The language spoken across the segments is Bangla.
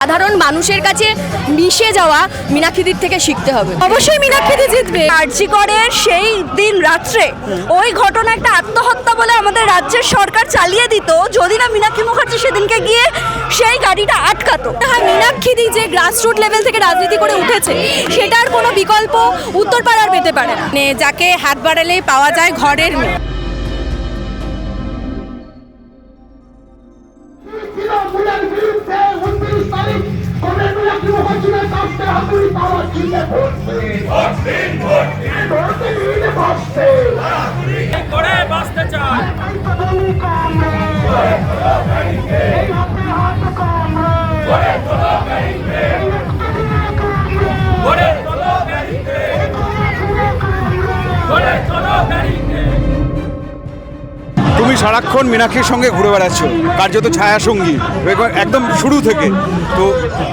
সাধারণ মানুষের কাছে মিশে যাওয়া মীনাক্ষীদির থেকে শিখতে হবে। অবশ্যই মীনাক্ষীদি জিতবে। আরজি করের সেই দিন রাত্রে ওই ঘটনা একটা আত্মহত্যা বলে আমাদের রাজ্যের সরকার চালিয়ে দিত যদি না মীনাক্ষী মুখার্জি সেদিনকে গিয়ে সেই গাড়িটা আটকাতো। হ্যাঁ, মীনাক্ষীদি যে গ্রাসরুট লেভেল থেকে রাজনীতি করে উঠেছে সেটার কোনো বিকল্প উত্তরপাড়ার পেতে পারে না। যাকে হাত বাড়ালেই পাওয়া যায় ঘরের মেয়ে। তুমি সারাক্ষণ মীনাক্ষীর সঙ্গে ঘুরে বেড়াচ্ছ, কার্যত ছায়া সঙ্গী একদম শুরু থেকে। তো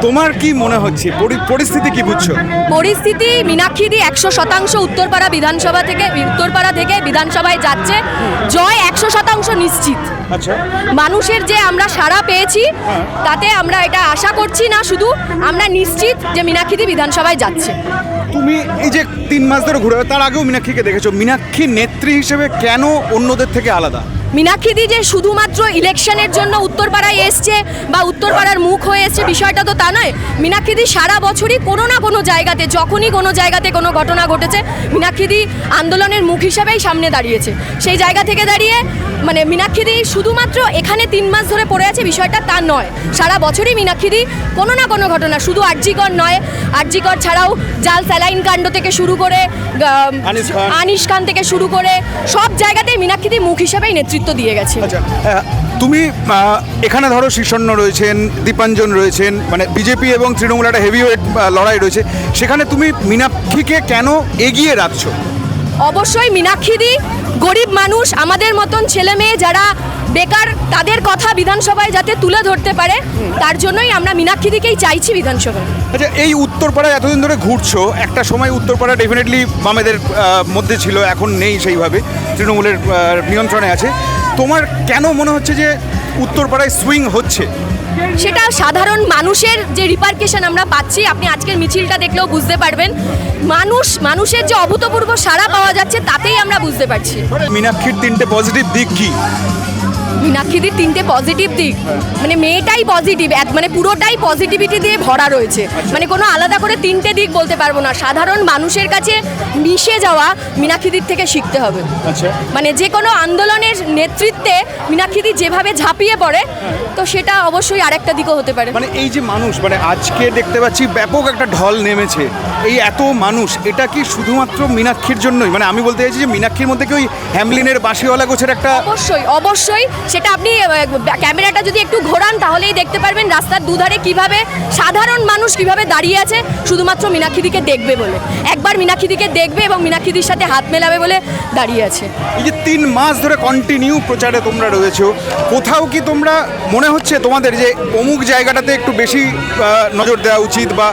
তোমার কি মনে হচ্ছে, পরিস্থিতি কি বুঝছো? পরিস্থিতি মীনাক্ষীদি 100% উত্তরপাড়া থেকে বিধানসভায় যাচ্ছে। জয় 100% নিশ্চিত। আচ্ছা, মানুষের যে আমরা সাড়া পেয়েছি তাতে আমরা এটা আশা করছি না, শুধু আমরা নিশ্চিত যে মীনাক্ষীদি বিধানসভায় যাচ্ছে। তুমি এই যে 3 মাস ধরে ঘুরে, তার আগেও মীনাক্ষীকে দেখেছো, মীনাক্ষী নেত্রী হিসেবে কেন অন্যদের থেকে আলাদা? মীনাক্ষীদি যে শুধুমাত্র ইলেকশনের জন্য উত্তরপাড়ায় এসছে বা উত্তরপাড়ার মুখ হয়ে এসছে বিষয়টা তো তা নয়। মীনাক্ষীদি সারা বছরই কোনো না কোনো জায়গাতে, যখনই কোনো জায়গাতে কোনো ঘটনা ঘটেছে, মীনাক্ষীদি আন্দোলনের মুখ হিসাবেই সামনে দাঁড়িয়েছে। সেই জায়গা থেকে দাঁড়িয়ে মানে মীনাক্ষীদি শুধুমাত্র এখানে 3 মাস ধরে পড়ে আছে বিষয়টা তা নয়। সারা বছরই মীনাক্ষীদি কোনো না কোনো ঘটনা, শুধু আরজিকর নয়, আরজিকর ছাড়াও জাল স্যালাইন কাণ্ড থেকে শুরু করে আনিস খান থেকে শুরু করে সব জায়গাতেই মীনাক্ষীদি মুখ হিসাবেই নেতৃত্ব দিয়ে গেছে। আচ্ছা, তুমি এখানে ধরো শীর্ষণ্য রয়েছেন, দীপাঞ্জন রয়েছেন, মানে বিজেপি এবং তৃণমূল একটা হেভিওয়েট লড়াই রয়েছে, সেখানে তুমি মীনাক্ষীকে কেন এগিয়ে রাখছো? অবশ্যই মীনাক্ষীদি গরিব মানুষ, আমাদের মতন ছেলে মেয়ে যারা বেকার, তাদের কথা বিধানসভায় যাতে তুলে ধরতে পারে, তার জন্যই আমরা মীনাক্ষীদিকেই চাইছি বিধানসভায়। আচ্ছা, এই উত্তরপাড়ায় এতদিন ধরে ঘুরছো, একটা সময় উত্তরপাড়া ডেফিনেটলি বামেদের মধ্যে ছিল, এখন নেই সেইভাবে, তৃণমূলের নিয়ন্ত্রণে আছে। তোমার কেন মনে হচ্ছে যে উত্তরপাড়ায় সুইং হচ্ছে? সেটা সাধারণ মানুষের যে রিপারকেশন আমরা পাচ্ছি, আপনি আজকের মিছিলটা দেখলেও বুঝতে পারবেন। মানুষের যে অভূতপূর্ব সাড়া পাওয়া যাচ্ছে তাতেই আমরা বুঝতে পারছি। মীনাক্ষীর 3টে পজিটিভ দিক কি? মীনাক্ষীদির 3টে পজিটিভ দিক, মানে মেয়েটাই পজিটিভ, মানে পুরোটাই পজিটিভিটি দিয়ে ভরা রয়েছে। মানে কোনো আলাদা করে 3টে দিক বলতে পারবো না। সাধারণ মানুষের কাছে মিশে যাওয়া মীনাক্ষীদির থেকে শিখতে হবে। আচ্ছা, মানে যে কোনো আন্দোলনের নেতৃত্বে মীনাক্ষীদি যেভাবে ঝাঁপিয়ে পড়ে, তো সেটা অবশ্যই আরেকটা দিকও হতে পারে। মানে এই যে মানুষ, মানে আজকে দেখতে পাচ্ছি ব্যাপক একটা ঢল নেমেছে, এই এত মানুষ, এটা কি শুধুমাত্র মীনাক্ষীর জন্যই? মানে আমি বলতে চাইছি যে মীনাক্ষীর মধ্যে কি ওই হ্যামলিনের বাঁশিওয়ালা গোছের একটা... অবশ্যই সেটা আপনি ক্যামেরাটা যদি একটু ঘোরান তাহলেই দেখতে পারবেন রাস্তার দুধারে কিভাবে সাধারণ মানুষ কিভাবে দাঁড়িয়ে আছে শুধুমাত্র মীনাক্ষীদিকে দেখবে বলে। একবার মীনাক্ষীদিকে দেখবে এবং মীনাক্ষীদির সাথে হাত মেলাবে বলে দাঁড়িয়ে আছে। এই যে 3 মাস ধরে কন্টিনিউ প্রচারে তোমরা রয়েছো, কোথাও কি তোমরা মনে হচ্ছে তোমাদের যে অমুক জায়গাটাতে একটু বেশি নজর দেওয়া উচিত বা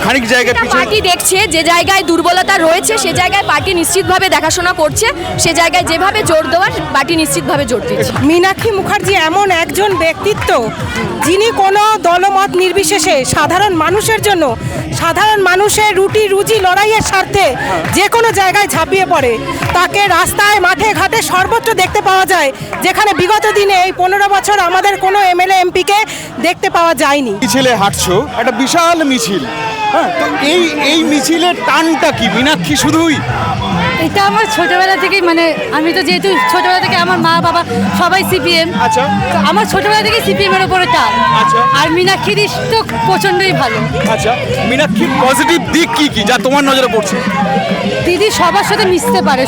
খানিক জায়গায় পিছিয়ে? পার্টি দেখছে যে জায়গায় দুর্বলতা রয়েছে সে জায়গায় পার্টি নিশ্চিতভাবে দেখাশোনা করছে, সে জায়গায় যেভাবে জোর দেওয়ার পার্টি নিশ্চিতভাবে জোর দিচ্ছে। মীনাক্ষী মুখার্জি এমন একজন ব্যক্তিত্ব যিনি কোনো দলমত নির্বিশেষে সাধারণ মানুষের জন্য, সাধারণ মানুষের রুটি রুজি লড়াইয়ের স্বার্থে যে কোনো জায়গায় ঝাঁপিয়ে পড়ে। তাকে রাস্তায় মাঠে ঘাটে সর্বত্র দেখতে পাওয়া যায়, যেখানে বিগত দিনে এই 15 বছর আমাদের কোনো এমএলএ এমপিকে দেখতে পাওয়া যায়নি। মিছিলে হাঁটছো, একটা বিশাল মিছিল, হ্যাঁ, তো এই মিছিলের টানটা কি মীনাক্ষী শুধুই? এটা আমার ছোটবেলা থেকেই, মানে আমি তো যেহেতু ছোটবেলা থেকে আমার মা বাবা সবাই সিপিএম। আচ্ছা, আমার ছোটবেলা থেকে সিপিএম এর উপরে টান। আচ্ছা, আর মীনাক্ষীদি তো প্রচন্ডই ভালো। আচ্ছা, মীনাক্ষীর পজিটিভ দিক কি কি যা তোমার নজরে পড়ছে? দিদি সবার সাথে মিশতে পারে,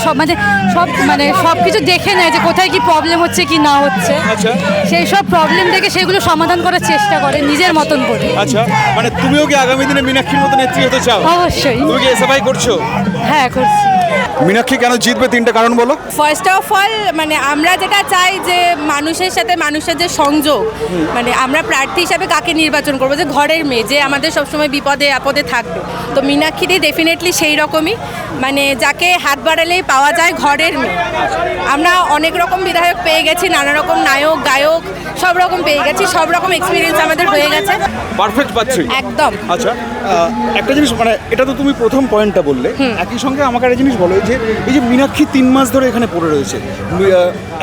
সব কিছু দেখে নেয় যে কোথায় কি প্রবলেম হচ্ছে কি না হচ্ছে। আচ্ছা, সেই সব প্রবলেম দেখে সেগুলো সমাধান করার চেষ্টা করে নিজের মতন করে। আচ্ছা, মানে তুমিও কি আগামী দিনে মীনাক্ষীর মতো নেত্রী হতে চাও? অবশ্যই। তুমি কি এসএফআই করছো? হ্যাঁ, করছি। মীনাক্ষী কেন জিতবে 3টে কারণ বলো। ফার্স্ট অফ অল মানে আমরা যেটা চাই যে মানুষের সাথে মানুষের যে সংযোগ, মানে আমরা প্রার্থী হিসাবে কাকে নির্বাচন করবো, যে ঘরের মেয়ে যে আমাদের সবসময় বিপদে আপদে থাকবে, তো মীনাক্ষী দি ডেফিনেটলি সেই রকমই, মানে যাকে হাত বাড়ালেই পাওয়া যায় ঘরের মেয়ে। আমরা অনেক রকম বিধায়ক পেয়ে গেছি, নানা রকম নায়ক গায়ক সব রকম পেয়ে গেছি, সব রকম এক্সপিরিয়েন্স আমাদের হয়ে গেছে। পারফেক্ট পাচ্ছি একদম। আচ্ছা, একটা জিনিস মানে এটা তো তুমি প্রথম পয়েন্টটা বললে, একই সঙ্গে আমাকে একটা জিনিস বলো যে এই যে মীনাক্ষী 3 মাস ধরে এখানে পড়ে রয়েছে,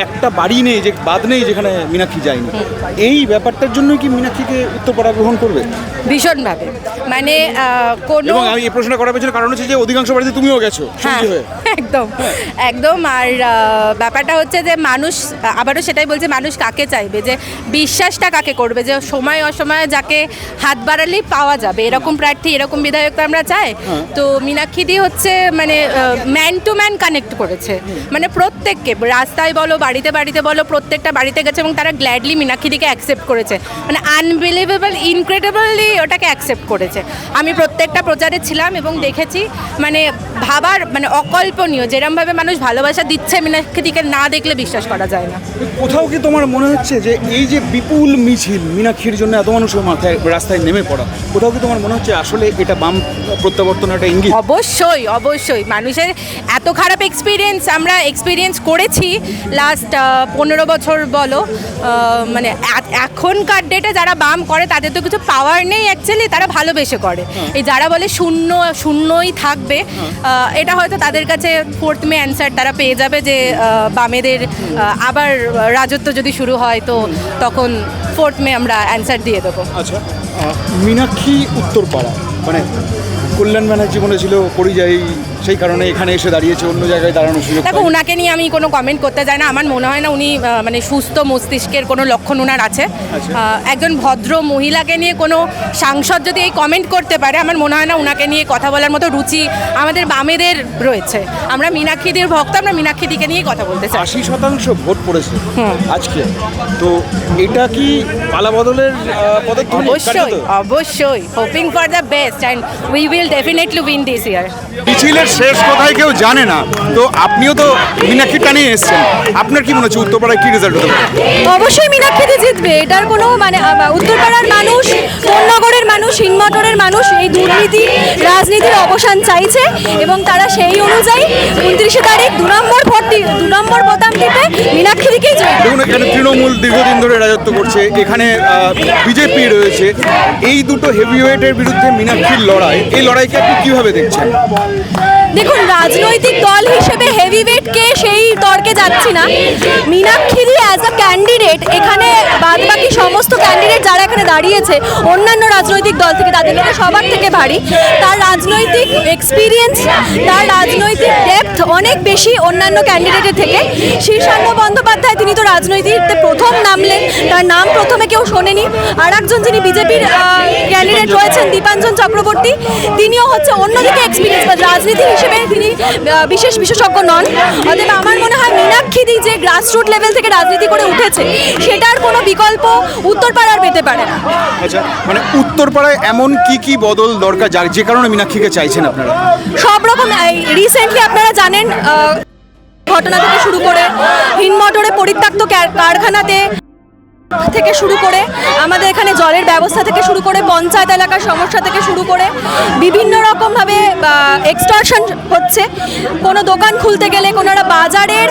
একটা বাড়ি নেই যে বাদ নেই যেখানে মীনাক্ষী যায়নি, এই ব্যাপারটার জন্যই কি মীনাক্ষীকে উত্তরপাড়া গ্রহণ করবে? ভীষণভাবে, মানে কোনো এবং আমি এই প্রশ্নটা করার পেছনে কারণ হচ্ছে যে অধিকাংশ বাড়িতে তুমিও গেছো হ্যাঁ সঙ্গী হয়ে। একদম একদম। আর ব্যাপারটা হচ্ছে যে মানুষ, আবারও সেটাই বলছে, মানুষ কাকে চাইবে, যে বিশ্বাসটা কাকে করবে, যে সময় অসময়ে যাকে হাত বাড়ালেই পাওয়া যাবে এরকম প্রার্থী এরকম বিধায়ক তো আমরা চাই। তো মীনাক্ষী দি হচ্ছে মানে ম্যান টু ম্যান কানেক্ট করেছে, মানে প্রত্যেককে রাস্তায় বলো বাড়িতে বাড়িতে বলো প্রত্যেকটা বাড়িতে গেছে এবং তারা গ্ল্যাডলি মীনাক্ষী দিকে অ্যাকসেপ্ট করেছে, মানে আনবিলিভেবল ইনক্রেডিবলি ওটাকে অ্যাকসেপ্ট করেছে। আমি প্রত্যেকটা প্রচারে ছিলাম এবং দেখেছি, মানে ভাবার মানে অকল্পনীয় যেরমভাবে মানুষ ভালোবাসা দিচ্ছে মীনাক্ষী দিকে, না দেখলে বিশ্বাস করা যায় না। কোথাও কি তোমার মনে হচ্ছে যে এই যে বিপুল মিছিল মীনাক্ষীর জন্য এত মানুষের মাথায় রাস্তায় নেমে পড়া, কোথাও কি তোমার মনে হচ্ছে আসলে এটা বাম প্রত্যাবর্তনের একটা ইঙ্গিত? অবশ্যই অবশ্যই, মানুষের এত খারাপ এক্সপিরিয়েন্স আমরা এক্সপিরিয়েন্স করেছি লাস্ট 15 বছর বলো, মানে এখনকার ডেটে যারা বাম করে তাদের তো কিছু পাওয়ার নেই অ্যাকচুয়ালি, তারা ভালোবেসে করে। এই যারা বলে শূন্যই থাকবে, এটা হয়তো তাদের কাছে 4th মে অ্যান্সার তারা পেয়ে যাবে যে বামেদের আবার রাজত্ব যদি শুরু হয় তো তখন 4th মে আমরা অ্যান্সার দিয়ে দেবো। আচ্ছা, মীনাক্ষী উত্তরপাড়া মানে কল্যাণ ব্যানার্জি বলেছিল পরিযায়ী, সেই কারণে এখানে এসে দাঁড়িয়েছে, অন্য জায়গায় দাঁড়ানোর সুযোগ দেখো, পায়নি। ওনাকে নিয়ে আমি কোনো কমেন্ট করতে চাই না, আমার মনে হয় না উনি মানে সুস্থ মস্তিষ্কের কোনো লক্ষণ ওনার আছে। একজন ভদ্র মহিলাকে নিয়ে কোনো সাংসদ যদি এই কমেন্ট করতে পারে, আমার মনে হয় না ওনাকে নিয়ে কথা বলার মতো রুচি আমাদের বামেদের রয়েছে। আমরা মীনাক্ষীদের ভক্ত, আমরা মীনাক্ষী দিকে নিয়েই কথা বলতে চাই। 80% ভোট পড়েছে আজকে, তো এটা কি পালাবদলের পদক্ষেপ? অবশ্যই অবশ্যই, hoping for the best and we will definitely win this ইয়ার। মিছিলের শেষ কোথায় কেউ জানে না, তো আপনিও তো মীনাক্ষী টানিয়ে এসেছেন, আপনার কি মনে হচ্ছে উত্তরপাড়ায় কি রেজাল্ট হতে পারে? অবশ্যই মীনাক্ষী দি জিতবে, এটার কোনো মানে উত্তরপাড়ার মানুষ, কোন্নগরের মানুষ, হিন্দমটরের মানুষ এই দুর্নীতি রাজনীতির অবসান চাইছে এবং তারা সেই অনুযায়ী 29 তারিখ 2 নম্বর বোতাম টিপে মীনাক্ষী দিকেই জয়। দেখুন, এখানে তৃণমূল দীর্ঘদিন ধরে রাজত্ব করছে, এখানে বিজেপি রয়েছে, এই দুটো হেভিওয়েটের বিরুদ্ধে মীনাক্ষীর লড়াই, এই লড়াইকে আপনি কিভাবে দেখছেন? দেখুন, রাজনৈতিক দল হিসেবে হেভিওয়েট কে সেই তর্কে যাচ্ছি না। মীনাক্ষী দি অ্যাজ আ ক্যান্ডিডেট, এখানে বাদবাকি সমস্ত ক্যান্ডিডেট যারা এখানে দাঁড়িয়েছে অন্যান্য রাজনৈতিক দল থেকে, তাদের মধ্যে সবার থেকে ভারী, তার রাজনৈতিক এক্সপিরিয়েন্স, তার রাজনৈতিক ডেপথ অনেক বেশি অন্যান্য ক্যান্ডিডেটের থেকে। শীর্ষান্ন বন্দ্যোপাধ্যায়, তিনি তো রাজনীতিতে প্রথম নামলেন, তার নাম প্রথমে কেউ শোনেনি। আর একজন যিনি বিজেপির ক্যান্ডিডেট রয়েছেন দীপাঞ্জন চক্রবর্তী, তিনিও হচ্ছে অন্যদিকে এক্সপিরিয়েন্স, বা রাজনীতি হিসেবে তিনি বিশেষ বিশেষজ্ঞ নন। অতএব আমার মনে হয় মীনাক্ষী দি যে গ্রাসরুট লেভেল থেকে রাজনীতি করে উঠেছে, সেটার কোনো বিকল্প উত্তরপাড়ার পেতে পারে না। আচ্ছা, মানে উত্তরপাড়ায় এমন কি বদল দরকার যে কারণে মীনাক্ষীকে চাইছেন আপনারা? সব রকম, রিসেন্টলি আপনারা জানেন ঘটনা থেকে শুরু করে হিন্দমটরে পরিত্যক্ত কারখানাতে থেকে শুরু করে আমাদের এখানে জলের ব্যবস্থা থেকে শুরু করে পঞ্চায়েত এলাকার সমস্যা থেকে শুরু করে বিভিন্ন রকমভাবে এক্সটর্শন হচ্ছে। কোনো দোকান খুলতে গেলে, কোনো একটা বাজারের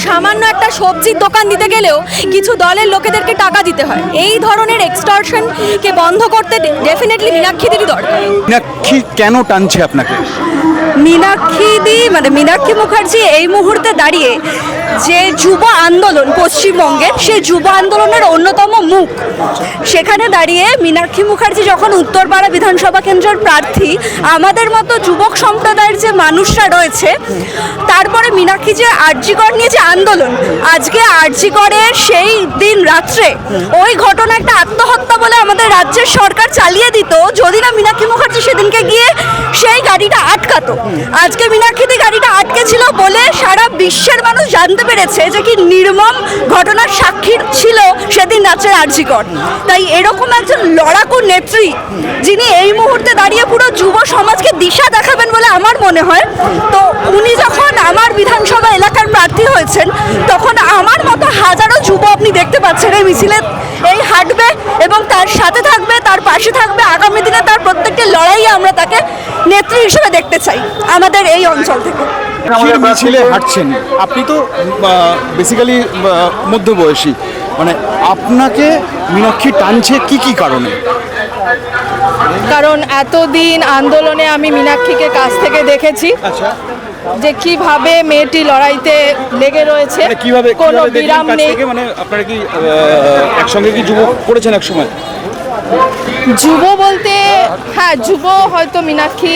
সামান্য একটা সবজির দোকান দিতে গেলেও কিছু দলের লোকেদেরকে টাকা দিতে হয়। এই ধরনের এক্সটর্শনকে বন্ধ করতে ডেফিনেটলি মীনাক্ষী দিরই দরকার। মীনাক্ষী কেন টানছে আপনাকে? মীনাক্ষী দি মানে মীনাক্ষী মুখার্জি এই মুহূর্তে দাঁড়িয়ে যে যুব আন্দোলন পশ্চিমবঙ্গের, সেই যুব আন্দোলনের অন্যতম মুখ, সেখানে দাঁড়িয়ে মীনাক্ষী মুখার্জি যখন উত্তরপাড়া বিধানসভা কেন্দ্রের প্রার্থী, আমাদের মতো যুবক সম্প্রদায়ের যে মানুষরা রয়েছে, তারপরে মীনাক্ষী যে আরজিকর নিয়ে যে আন্দোলন, আজকে আরজিকরের সেই দিন রাত্রে ওই ঘটনা একটা আত্মহত্যা বলে আমাদের রাজ্যের সরকার চালিয়ে দিত যদি না মীনাক্ষী মুখার্জি সেদিনকে গিয়ে সেই গাড়িটা আটকাতো। আজকে মীনাক্ষী দি গাড়িটা আটকে ছিল বলে সারা বিশ্বের মানুষ জানতে জানতে পেরেছে যে কি নির্মম ঘটনার সাক্ষী ছিল সেদিন রাত্রে আরজি কর। তাই এরকম একজন লড়াকু নেত্রী যিনি এই মুহূর্তে দাঁড়িয়ে পুরো যুব সমাজকে দিশা দেখাবেন বলে আমার মনে হয়, তো উনি যখন আমার বিধানসভা এলাকার প্রার্থী হয়েছেন তখন আমার মতো হাজারো যুব আপনি দেখতে পাচ্ছেন এই মিছিলে এই হাঁটবে এবং তার সাথে থাকবে, তার পাশে থাকবে। আগামী দিনে তার প্রত্যেকটি লড়াইয়ে আমরা তাকে নেত্রী হিসেবে দেখতে চাই আমাদের এই অঞ্চল থেকে। মীনাক্ষীর মিছিলে হাঁটছেন, আপনি তো বেসিক্যালি মধ্যবয়সী, মানে আপনাকে মীনাক্ষী টানছে কি কি কারণে? কারণ এতদিন আন্দোলনে আমি মীনাক্ষীকে কাছ থেকে দেখেছি আচ্ছা, যে কিভাবে মেয়েটি লড়াইতে লেগে রয়েছে, মানে কিভাবে কোনো কিভাবে দেখলেন বিরাম কাছ নেই। থেকে? মানে আপনারা কি একসঙ্গে কি যুব করেছেন এক সময়? যুব বলতে হ্যাঁ, যুব হয়তো মীনাক্ষী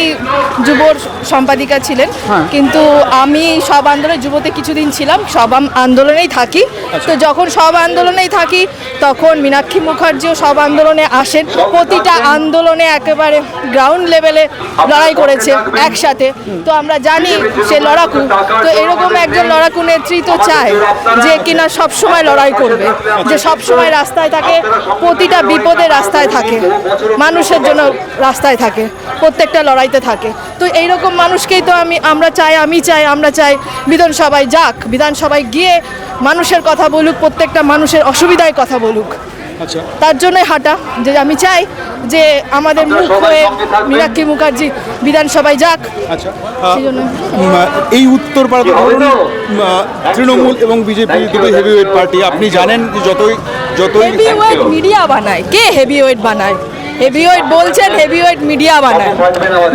যুবর সম্পাদিকা ছিলেন, কিন্তু আমি সব আন্দোলনে যুবতে কিছুদিন ছিলাম, সব আন্দোলনেই থাকি। তো যখন সব আন্দোলনেই থাকি তখন মীনাক্ষী মুখার্জিও সব আন্দোলনে আসেন, প্রতিটা আন্দোলনে একেবারে গ্রাউন্ড লেভেলে লড়াই করেছে একসাথে। তো আমরা জানি সে লড়াকু, তো এরকম একজন লড়াকু নেতৃত্ব চায় যে কিনা সবসময় লড়াই করবে, যে সবসময় রাস্তায় থাকে, প্রতিটা বিপদে রাস্তায় থাকে, মানুষের জন্য রাস্তায় থাকে, প্রত্যেকটা লড়াইতে থাকে। তো এইরকম মানুষকেই তো আমরা চাই বিধানসভায় যাক, বিধানসভায় গিয়ে মানুষের কথা বলুক, প্রত্যেকটা মানুষের অসুবিধায় কথা বলুক। আচ্ছা, তার জন্যই হাঁটা, যে আমি চাই যে আমাদের মুখ হয়ে মীনাক্ষী মুখার্জি বিধানসভায় যাক। আচ্ছা, সেই জন্য এই উত্তরপাড়া তো ধরুন তৃণমূল এবং বিজেপি দুটোই হেভিওয়েট পার্টি। আপনি জানেন যে যতই হেভিওয়েট মিডিয়া বানায়, কে হেভিওয়েট বানায়? হেভিওয়েট বলছেন, হেভিওয়েট মিডিয়া বানায়,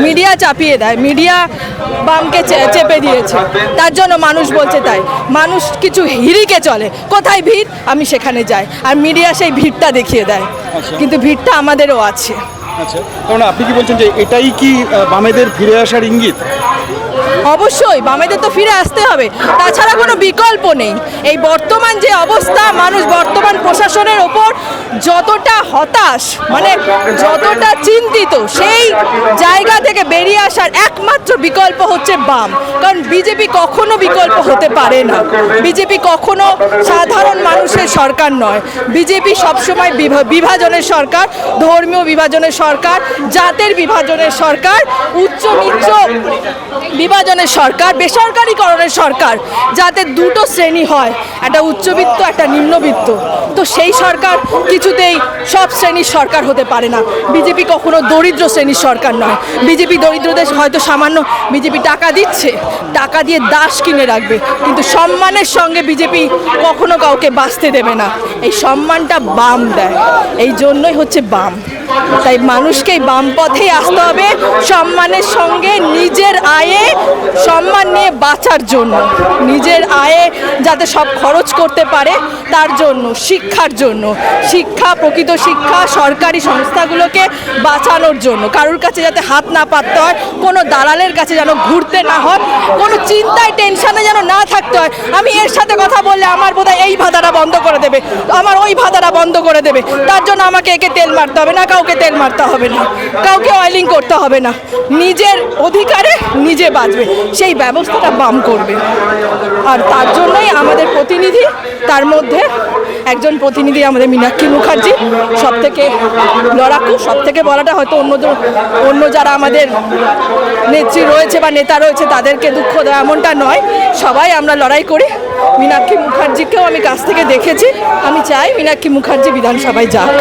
মিডিয়া চাপিয়ে দেয়, মিডিয়া বামকে চেপে দিয়েছে, তার জন্য মানুষ বলছে তাই। মানুষ কিছু হিরিকে চলে, কোথায় ভিড় আমি সেখানে যাই, আর মিডিয়া সেই ভিড়টা দেখিয়ে দেয়, কিন্তু ভিড়টা আমাদেরও আছে। আচ্ছা, তাহলে আপনি কি বলছেন যে এটাই কি বামেদের ফিরে আসার ইঙ্গিত? অবশ্যই বামেদের তো ফিরে আসতে হবে, তাছাড়া কোনো বিকল্প নেই। এই বর্তমান যে অবস্থা, মানুষ বর্তমান প্রশাসনের ওপর যতটা হতাশ, মানে যতটা চিন্তিত, সেই জায়গা থেকে বেরিয়ে আসার একমাত্র বিকল্প হচ্ছে বাম। কারণ বিজেপি কখনো বিকল্প হতে পারে না, বিজেপি কখনো সাধারণ মানুষের সরকার নয়। বিজেপি সবসময় বিভাজনের সরকার, ধর্মীয় বিভাজনের সরকার, জাতের বিভাজনের সরকার, উচ্চ নিচ্চ বিভাজনের সরকার, বেসরকারিকরণের সরকার, যাতে দুটো শ্রেণী হয়, একটা উচ্চবিত্ত একটা নিম্নবিত্ত। তো সেই সরকার কিছুতেই সব শ্রেণীর সরকার হতে পারে না। বিজেপি কখনো দরিদ্র শ্রেণীর সরকার নয়। বিজেপি দরিদ্রদের হয়তো সামান্য বিজেপি টাকা দিচ্ছে, টাকা দিয়ে দাস কিনে রাখবে, কিন্তু সম্মানের সঙ্গে বিজেপি কখনো কাউকে বাঁচতে দেবে না। এই সম্মানটা বাম দেয়, এই জন্যই হচ্ছে বাম। তাই মানুষকেই বাম পথেই আসতে হবে, সম্মানের সঙ্গে নিজের আয়ে সম্মান নিয়ে বাঁচার জন্য, নিজের আয়ে যাতে সব খরচ করতে পারে তার জন্য, শিক্ষার জন্য, শিক্ষা, প্রকৃত শিক্ষা, সরকারি সংস্থাগুলোকে বাঁচানোর জন্য, কারোর কাছে যাতে হাত না পাততে হয়, কোনো দালালের কাছে যেন ঘুরতে না হয়, কোনো চিন্তায় টেনশনে যেন না থাকতে হয়। আমি এর সাথে কথা বললে আমার বোধহয় এই ভাতাটা বন্ধ করে দেবে, আমার ওই ভাতাটা বন্ধ করে দেবে, তার জন্য আমাকে একে তেল মারতে হবে না, কাউকে তেল মারতে হবে না, কাউকে অয়েলিং করতে হবে না, নিজের অধিকারে নিজে বাঁচবে, সেই ব্যবস্থাটা বাম করবে। আর তার জন্যই আমাদের প্রতিনিধি, তার মধ্যে একজন প্রতিনিধি আমাদের মীনাক্ষী মুখার্জি, সব থেকে লড়াকু, সব থেকে বলাটা হয়তো অন্য যারা আমাদের নেত্রী রয়েছে বা নেতা রয়েছে তাদেরকে দুঃখ দেয় এমনটা নয়, সবাই আমরা লড়াই করি। মীনাক্ষী মুখার্জিকেও আমি কাছ থেকে দেখেছি, আমি চাই মীনাক্ষী মুখার্জি বিধানসভায় যাক।